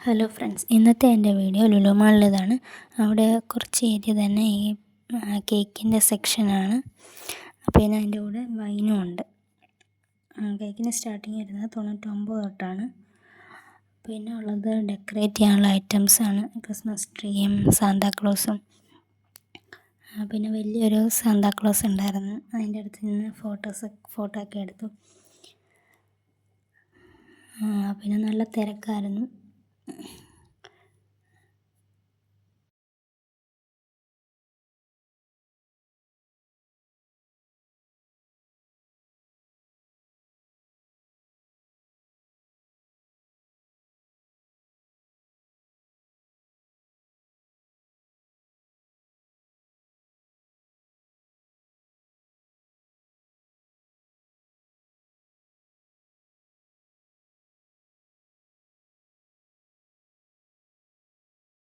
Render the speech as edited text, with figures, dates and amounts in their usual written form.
Hello friends, ഇന്നത്തെ എൻ്റെ video Lulu മാളിലേതാണ്. അവിടെ കുറച്ച് ഏരിയ തന്നെ ഈ കേക്കിൻ്റെ സെക്ഷനാണ്. പിന്നെ അതിൻ്റെ കൂടെ വൈനും ഉണ്ട്. കേക്കിന് സ്റ്റാർട്ടിങ് വരുന്നത് 99 തൊട്ടാണ്. പിന്നെ ഉള്ളത് ഡെക്കറേറ്റ് ചെയ്യാനുള്ള ഐറ്റംസാണ്. ക്രിസ്മസ് ട്രീയും സാന്താക്ലോസും. പിന്നെ വലിയൊരു സാന്താക്ലോസ് ഉണ്ടായിരുന്നു. അതിൻ്റെ അടുത്ത് നിന്ന് ഫോട്ടോ ഒക്കെ എടുത്തു. പിന്നെ നല്ല തിരക്കായിരുന്നു.